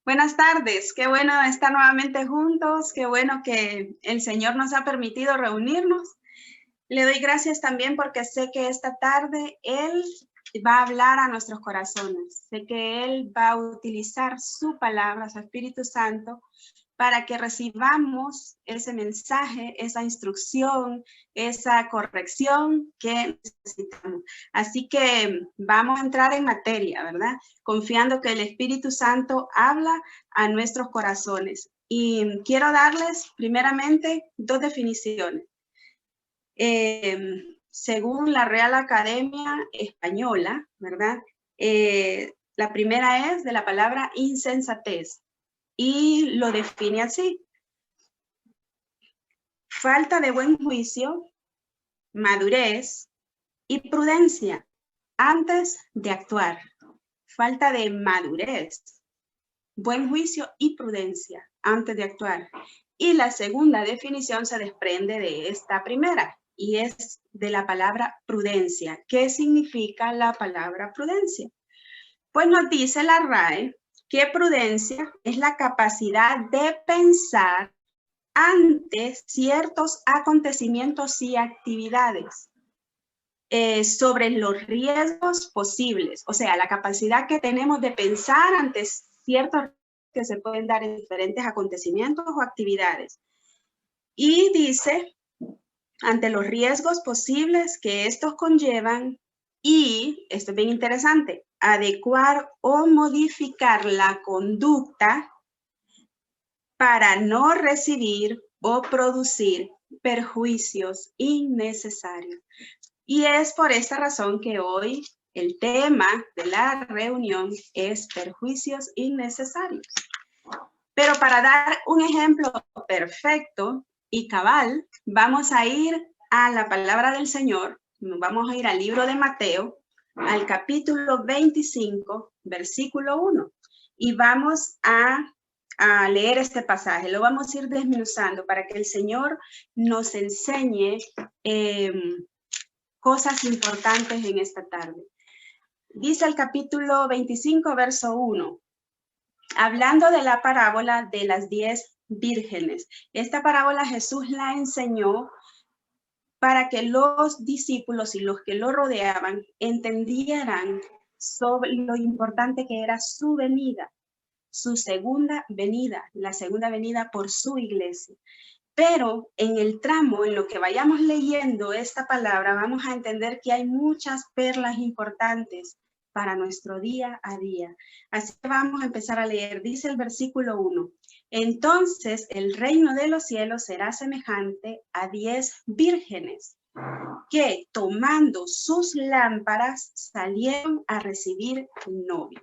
Buenas tardes, qué bueno estar nuevamente juntos, qué bueno que el Señor nos ha permitido reunirnos. Le doy gracias también porque sé que esta tarde Él va a hablar a nuestros corazones. Sé que Él va a utilizar su palabra, su Espíritu Santo, para que recibamos ese mensaje, esa instrucción, esa corrección que necesitamos. Así que vamos a entrar en materia, ¿verdad? Confiando que el Espíritu Santo habla a nuestros corazones. Y quiero darles primeramente dos definiciones. Según la Real Academia Española, ¿verdad? La primera es de la palabra insensatez y lo define así: falta de buen juicio, madurez y prudencia antes de actuar. Falta de madurez, buen juicio y prudencia antes de actuar. Y la segunda definición se desprende de esta primera y es de la palabra prudencia. ¿Qué significa la palabra prudencia? Pues nos dice la RAE que prudencia es la capacidad de pensar ante ciertos acontecimientos y actividades sobre los riesgos posibles, o sea, la capacidad que tenemos de pensar ante ciertos que se pueden dar en diferentes acontecimientos o actividades. Y dice, ante los riesgos posibles que estos conllevan, y esto es bien interesante, adecuar o modificar la conducta para no recibir o producir perjuicios innecesarios. Y es por esta razón que hoy el tema de la reunión es perjuicios innecesarios. Pero para dar un ejemplo perfecto y cabal, vamos a ir a la palabra del Señor, vamos a ir al libro de Mateo, al capítulo 25, versículo 1, y vamos a leer este pasaje. Lo vamos a ir desmenuzando para que el Señor nos enseñe cosas importantes en esta tarde. Dice el capítulo 25, verso 1, hablando de la parábola de las 10 vírgenes. Esta parábola Jesús la enseñó para que los discípulos y los que lo rodeaban entendieran sobre lo importante que era su venida, su segunda venida, la segunda venida por su iglesia. Pero en el tramo, en lo que vayamos leyendo esta palabra, vamos a entender que hay muchas perlas importantes para nuestro día a día. Así que vamos a empezar a leer. Dice el versículo 1. Entonces el reino de los cielos será semejante a 10 vírgenes que, tomando sus lámparas, salieron a recibir un novio.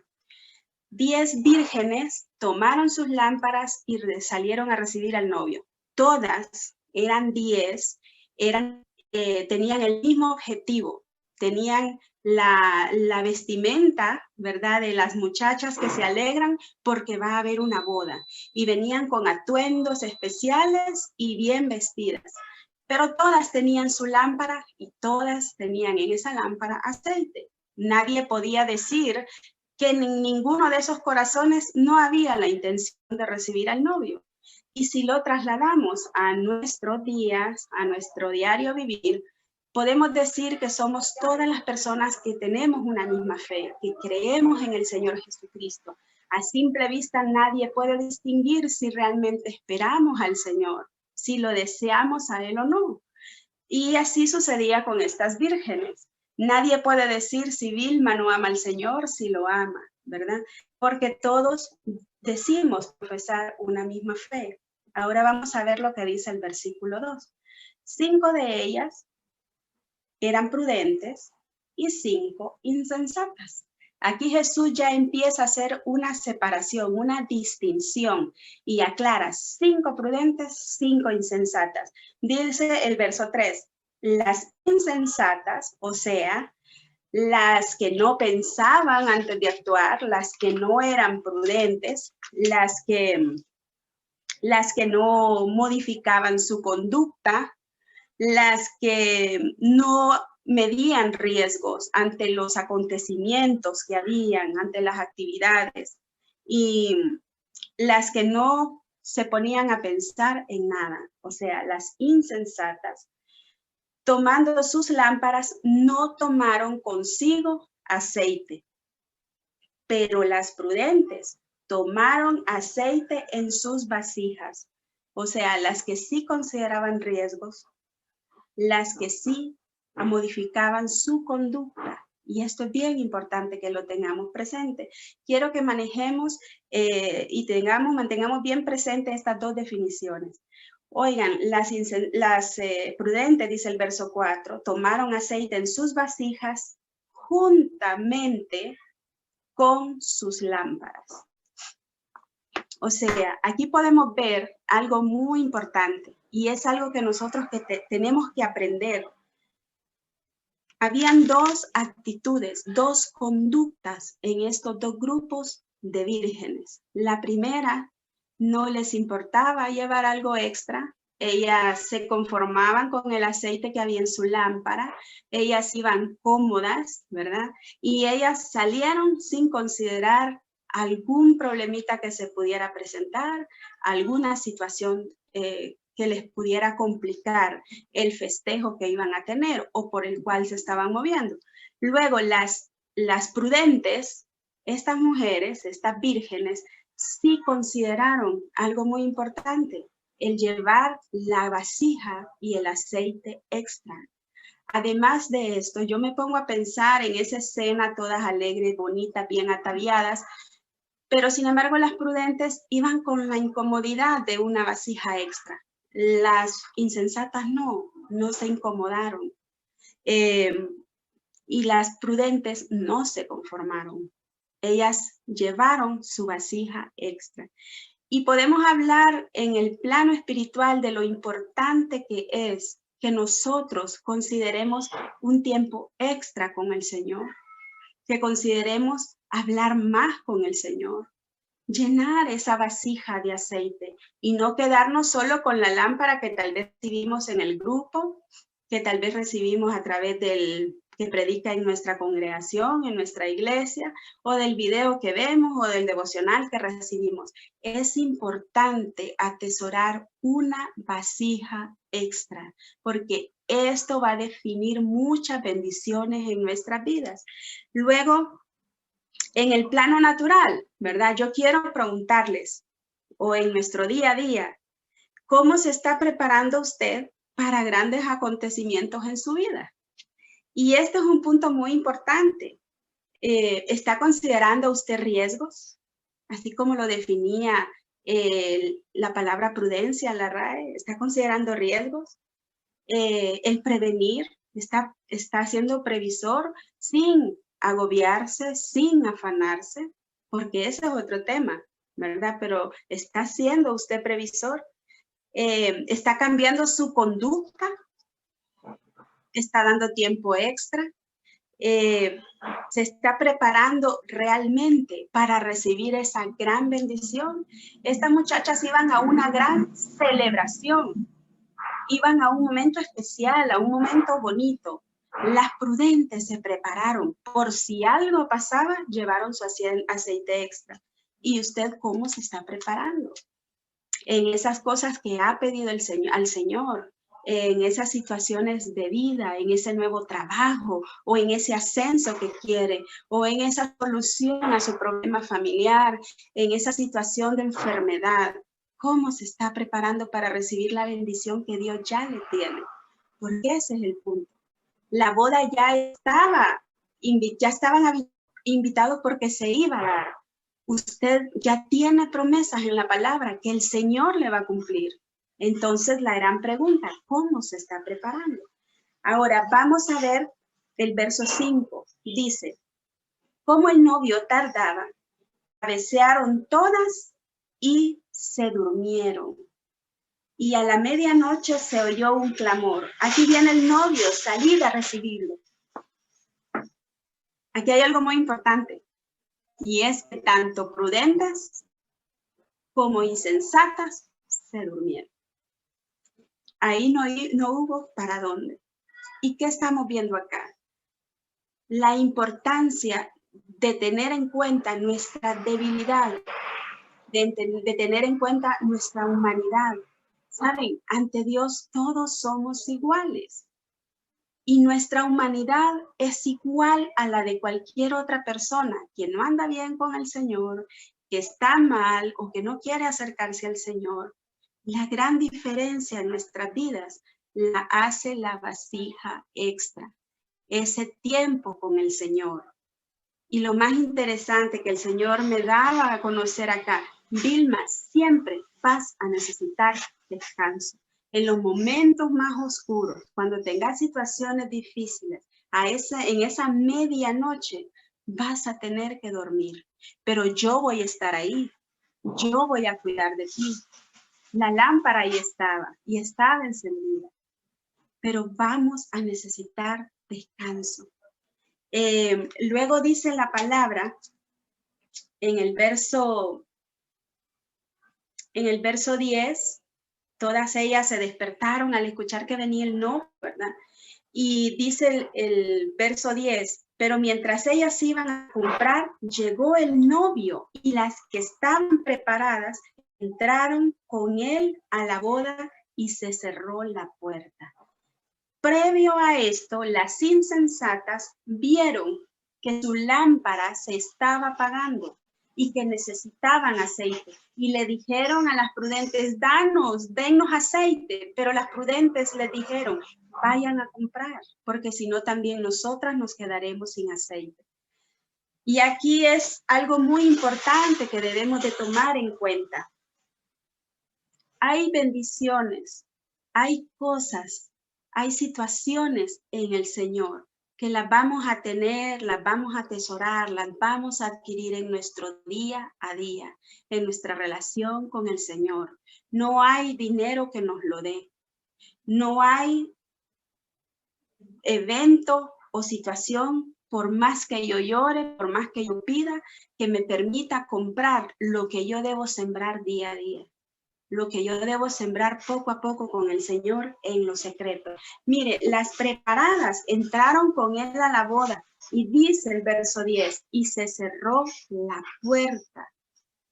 10 vírgenes tomaron sus lámparas y salieron a recibir al novio. Todas eran 10, tenían el mismo objetivo, tenían la vestimenta, ¿verdad?, de las muchachas que se alegran porque va a haber una boda, y venían con atuendos especiales y bien vestidas, pero todas tenían su lámpara y todas tenían en esa lámpara aceite. Nadie podía decir que en ninguno de esos corazones no había la intención de recibir al novio. Y si lo trasladamos a nuestros días, a nuestro diario vivir, podemos decir que somos todas las personas que tenemos una misma fe, que creemos en el Señor Jesucristo. A simple vista nadie puede distinguir si realmente esperamos al Señor, si lo deseamos a Él o no. Y así sucedía con estas vírgenes. Nadie puede decir si Vilma no ama al Señor, si lo ama, ¿verdad? Porque todos decimos profesar una misma fe. Ahora vamos a ver lo que dice el versículo 2. 5 de ellas eran prudentes y 5 insensatas. Aquí Jesús ya empieza a hacer una separación, una distinción y aclara 5 prudentes, 5 insensatas. Dice el verso 3, las insensatas, o sea, las que no pensaban antes de actuar, las que no eran prudentes, las que no modificaban su conducta, las que no medían riesgos ante los acontecimientos que habían, ante las actividades. Y las que no se ponían a pensar en nada, o sea, las insensatas, tomando sus lámparas, no tomaron consigo aceite, pero las prudentes tomaron aceite en sus vasijas, o sea, las que sí consideraban riesgos, las que sí modificaban su conducta. Y esto es bien importante que lo tengamos presente. Quiero que manejemos y mantengamos bien presente estas dos definiciones. Oigan, las prudentes, dice el verso 4, tomaron aceite en sus vasijas juntamente con sus lámparas. O sea, aquí podemos ver algo muy importante y es algo que nosotros tenemos que aprender. Habían dos actitudes, dos conductas en estos dos grupos de vírgenes. La primera, no les importaba llevar algo extra. Ellas se conformaban con el aceite que había en su lámpara. Ellas iban cómodas, ¿verdad? Y ellas salieron sin considerar algún problemita que se pudiera presentar, alguna situación que les pudiera complicar el festejo que iban a tener o por el cual se estaban moviendo. Luego las prudentes, estas mujeres, estas vírgenes, sí consideraron algo muy importante, el llevar la vasija y el aceite extra. Además de esto, yo me pongo a pensar en esa escena, todas alegres, bonitas, bien ataviadas, pero sin embargo las prudentes iban con la incomodidad de una vasija extra. Las insensatas no se incomodaron. Y las prudentes no se conformaron. Ellas llevaron su vasija extra. Y podemos hablar en el plano espiritual de lo importante que es que nosotros consideremos un tiempo extra con el Señor, que consideremos hablar más con el Señor, llenar esa vasija de aceite y no quedarnos solo con la lámpara que tal vez recibimos en el grupo, que tal vez recibimos a través del que predica en nuestra congregación, en nuestra iglesia, o del video que vemos o del devocional que recibimos. Es importante atesorar una vasija extra, porque esto va a definir muchas bendiciones en nuestras vidas. Luego, en el plano natural, ¿verdad? Yo quiero preguntarles, o en nuestro día a día, ¿cómo se está preparando usted para grandes acontecimientos en su vida? Y este es un punto muy importante. ¿Está considerando usted riesgos? Así como lo definía la palabra prudencia, la RAE, ¿está considerando riesgos? El prevenir, está siendo previsor sin agobiarse, sin afanarse, porque ese es otro tema, ¿verdad? Pero ¿está siendo usted previsor? ¿Está cambiando su conducta? ¿Está dando tiempo extra? ¿Se está preparando realmente para recibir esa gran bendición? Estas muchachas iban a una gran celebración, iban a un momento especial, a un momento bonito. Las prudentes se prepararon. Por si algo pasaba, llevaron su aceite extra. ¿Y usted cómo se está preparando? En esas cosas que ha pedido al Señor, en esas situaciones de vida, en ese nuevo trabajo, o en ese ascenso que quiere, o en esa solución a su problema familiar, en esa situación de enfermedad. ¿Cómo se está preparando para recibir la bendición que Dios ya le tiene? Porque ese es el punto. La boda ya estaban invitados porque se iba a dar. Usted ya tiene promesas en la palabra que el Señor le va a cumplir. Entonces la gran pregunta, ¿cómo se está preparando? Ahora vamos a ver el verso 5. Dice, como el novio tardaba, cabecearon todas y se durmieron. Y a la medianoche se oyó un clamor. Aquí viene el novio, salid a recibirlo. Aquí hay algo muy importante. Y es que tanto prudentes como insensatas se durmieron. Ahí no hubo para dónde. ¿Y qué estamos viendo acá? La importancia de tener en cuenta nuestra debilidad, de tener en cuenta nuestra humanidad. Saben, ante Dios todos somos iguales. Y nuestra humanidad es igual a la de cualquier otra persona que no anda bien con el Señor, que está mal o que no quiere acercarse al Señor. La gran diferencia en nuestras vidas la hace la vasija extra, ese tiempo con el Señor. Y lo más interesante que el Señor me daba a conocer acá, Vilma, siempre vas a necesitar descanso. En los momentos más oscuros, cuando tengas situaciones difíciles, en esa medianoche vas a tener que dormir. Pero yo voy a estar ahí. Yo voy a cuidar de ti. La lámpara ahí estaba y estaba encendida. Pero vamos a necesitar descanso. Luego dice la palabra en el verso 10, todas ellas se despertaron al escuchar que venía el novio, ¿verdad? Y dice el verso 10, pero mientras ellas iban a comprar, llegó el novio y las que estaban preparadas entraron con él a la boda y se cerró la puerta. Previo a esto, las insensatas vieron que su lámpara se estaba apagando y que necesitaban aceite. Y le dijeron a las prudentes, dennos aceite. Pero las prudentes les dijeron, vayan a comprar, porque si no también nosotras nos quedaremos sin aceite. Y aquí es algo muy importante que debemos de tomar en cuenta. Hay bendiciones, hay cosas, hay situaciones en el Señor que las vamos a tener, las vamos a atesorar, las vamos a adquirir en nuestro día a día, en nuestra relación con el Señor. No hay dinero que nos lo dé. No hay evento o situación, por más que yo llore, por más que yo pida, que me permita comprar lo que yo debo sembrar día a día. Lo que yo debo sembrar poco a poco con el Señor en lo secreto. Mire, las preparadas entraron con él a la boda y dice el verso 10, y se cerró la puerta.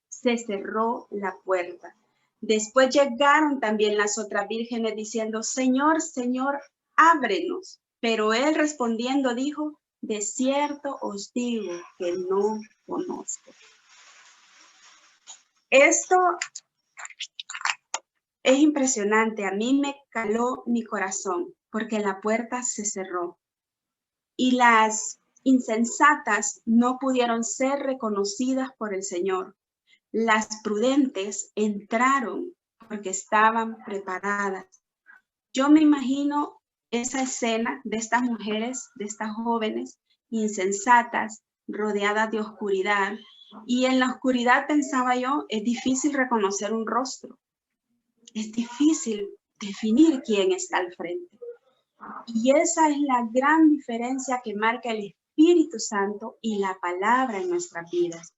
Se cerró la puerta. Después llegaron también las otras vírgenes diciendo, Señor, Señor, ábrenos. Pero él respondiendo dijo, de cierto os digo que no conozco. Esto es impresionante, a mí me caló mi corazón porque la puerta se cerró y las insensatas no pudieron ser reconocidas por el Señor. Las prudentes entraron porque estaban preparadas. Yo me imagino esa escena de estas mujeres, de estas jóvenes insensatas, rodeadas de oscuridad. Y en la oscuridad pensaba yo, es difícil reconocer un rostro. Es difícil definir quién está al frente. Y esa es la gran diferencia que marca el Espíritu Santo y la palabra en nuestras vidas.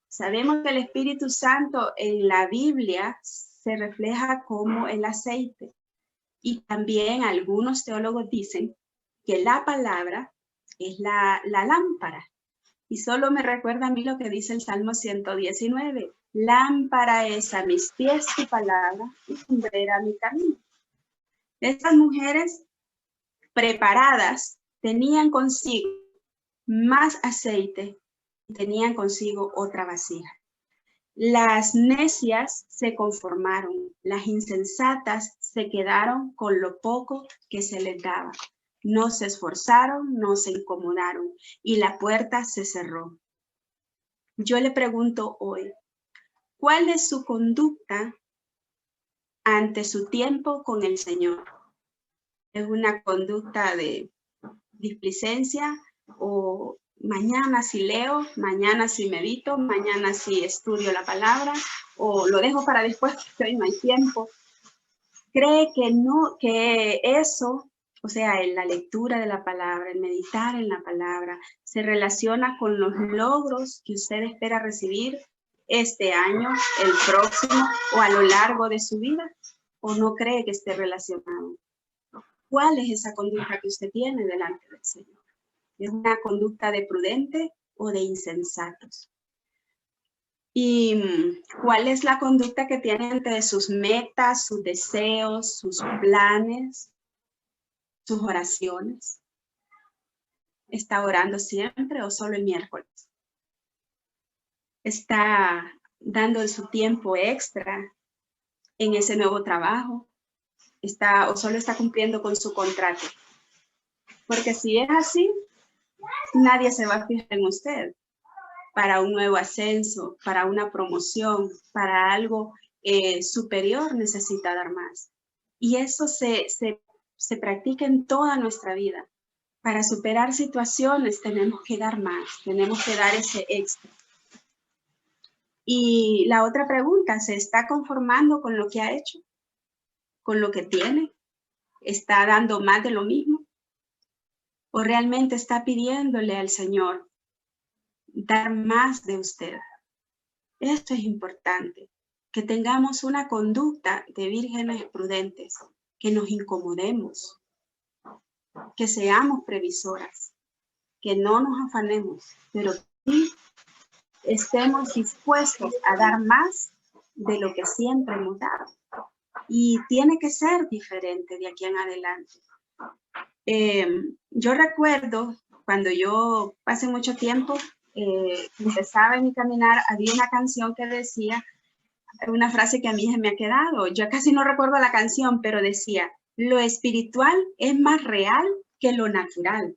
Sabemos que el Espíritu Santo en la Biblia se refleja como el aceite. Y también algunos teólogos dicen que la palabra es la lámpara. Y solo me recuerda a mí lo que dice el Salmo 119. Lámpara es a mis pies tu palabra y lumbrera mi camino. Estas mujeres preparadas tenían consigo más aceite y tenían consigo otra vasija. Las necias se conformaron, las insensatas se quedaron con lo poco que se les daba. No se esforzaron, no se incomodaron y la puerta se cerró. Yo le pregunto hoy, ¿cuál es su conducta ante su tiempo con el Señor? ¿Es una conducta de displicencia o mañana sí leo, mañana sí medito, mañana sí estudio la palabra o lo dejo para después que hoy no hay tiempo? ¿Cree que no, que eso, o sea, en la lectura de la palabra, el meditar en la palabra, se relaciona con los logros que usted espera recibir este año, el próximo o a lo largo de su vida? ¿O no cree que esté relacionado? ¿Cuál es esa conducta que usted tiene delante del Señor? ¿Es una conducta de prudente o de insensatos? ¿Y cuál es la conducta que tiene entre sus metas, sus deseos, sus planes, sus oraciones? ¿Está orando siempre o solo el miércoles? ¿Está dando su tiempo extra en ese nuevo trabajo? ¿O solo está cumpliendo con su contrato? Porque si es así, nadie se va a fijar en usted para un nuevo ascenso, para una promoción, para algo superior. Necesita dar más. Y eso se practica en toda nuestra vida. Para superar situaciones tenemos que dar más, tenemos que dar ese extra. Y la otra pregunta, ¿se está conformando con lo que ha hecho? ¿Con lo que tiene? ¿Está dando más de lo mismo? ¿O realmente está pidiéndole al Señor dar más de usted? Esto es importante, que tengamos una conducta de vírgenes prudentes, que nos incomodemos, que seamos previsoras, que no nos afanemos, pero sí estemos dispuestos a dar más de lo que siempre hemos dado. Y tiene que ser diferente de aquí en adelante. Yo recuerdo cuando yo hace mucho tiempo empezaba en mi caminar, había una canción que decía, una frase que a mí se me ha quedado, yo casi no recuerdo la canción, pero decía, lo espiritual es más real que lo natural.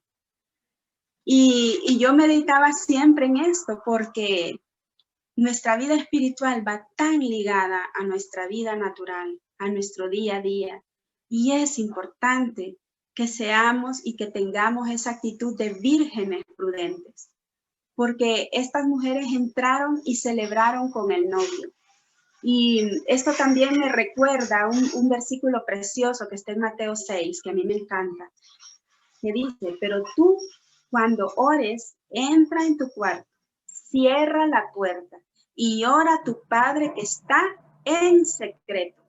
Y yo meditaba siempre en esto porque nuestra vida espiritual va tan ligada a nuestra vida natural, a nuestro día a día. Y es importante que seamos y que tengamos esa actitud de vírgenes prudentes. Porque estas mujeres entraron y celebraron con el novio. Y esto también me recuerda un versículo precioso que está en Mateo 6, que a mí me encanta. Que dice, pero tú cuando ores, entra en tu cuarto, cierra la puerta y ora a tu Padre que está en secreto.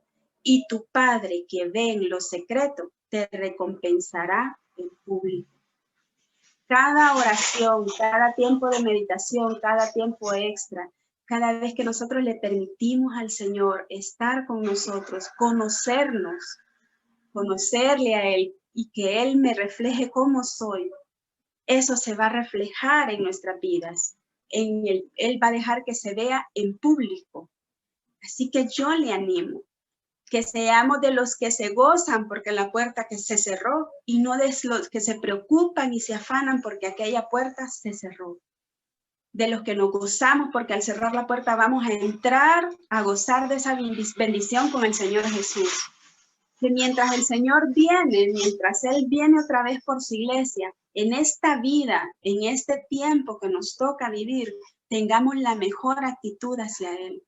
Y tu Padre que ve en lo secreto te recompensará en público. Cada oración, cada tiempo de meditación, cada tiempo extra, cada vez que nosotros le permitimos al Señor estar con nosotros, conocernos, conocerle a Él y que Él me refleje cómo soy, eso se va a reflejar en nuestras vidas. Él va a dejar que se vea en público. Así que yo le animo que seamos de los que se gozan porque la puerta que se cerró y no de los que se preocupan y se afanan porque aquella puerta se cerró. De los que nos gozamos porque al cerrar la puerta vamos a entrar a gozar de esa bendición con el Señor Jesús. Que mientras el Señor viene, mientras Él viene otra vez por su iglesia, en esta vida, en este tiempo que nos toca vivir, tengamos la mejor actitud hacia Él.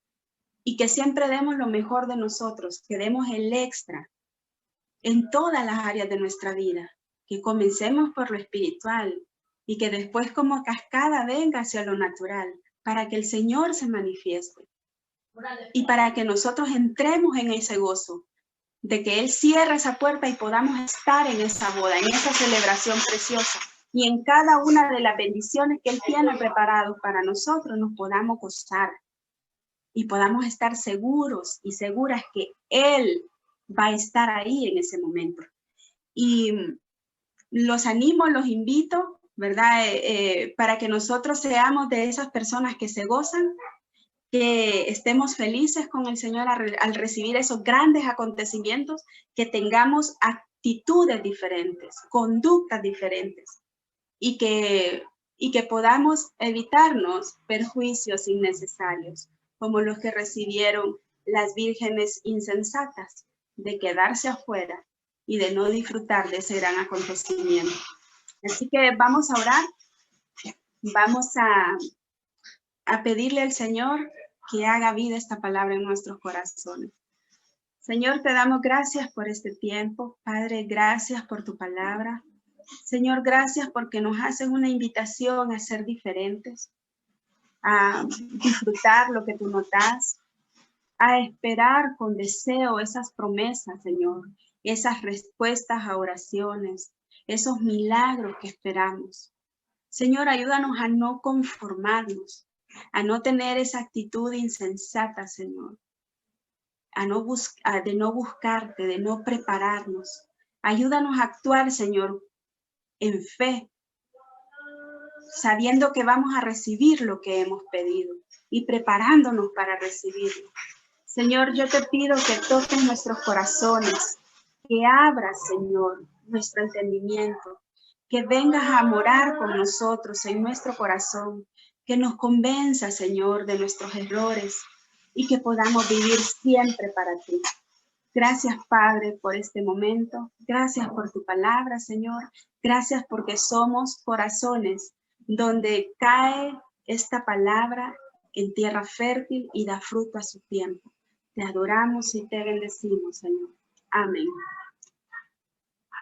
Y que siempre demos lo mejor de nosotros, que demos el extra en todas las áreas de nuestra vida. Que comencemos por lo espiritual y que después como cascada venga hacia lo natural, para que el Señor se manifieste. Y para que nosotros entremos en ese gozo, de que Él cierre esa puerta y podamos estar en esa boda, en esa celebración preciosa. Y en cada una de las bendiciones que Él tiene preparado para nosotros nos podamos gozar. Y podamos estar seguros y seguras que Él va a estar ahí en ese momento. Y los animo, los invito, ¿verdad? Para que nosotros seamos de esas personas que se gozan, que estemos felices con el Señor al recibir esos grandes acontecimientos, que tengamos actitudes diferentes, conductas diferentes y que podamos evitarnos perjuicios innecesarios, como los que recibieron las vírgenes insensatas, de quedarse afuera y de no disfrutar de ese gran acontecimiento. Así que vamos a orar, vamos a pedirle al Señor que haga vida esta palabra en nuestros corazones. Señor, te damos gracias por este tiempo. Padre, gracias por tu palabra. Señor, gracias porque nos haces una invitación a ser diferentes, a disfrutar lo que tú nos das, a esperar con deseo esas promesas, Señor, esas respuestas a oraciones, esos milagros que esperamos. Señor, ayúdanos a no conformarnos, a no tener esa actitud insensata, Señor, de no buscarte, de no prepararnos. Ayúdanos a actuar, Señor, en fe, sabiendo que vamos a recibir lo que hemos pedido y preparándonos para recibirlo. Señor, yo te pido que toques nuestros corazones, que abras, Señor, nuestro entendimiento, que vengas a morar con nosotros en nuestro corazón, que nos convenza, Señor, de nuestros errores y que podamos vivir siempre para ti. Gracias, Padre, por este momento. Gracias por tu palabra, Señor. Gracias porque somos corazones donde cae esta palabra en tierra fértil y da fruto a su tiempo. Te adoramos y te bendecimos, Señor. Amén.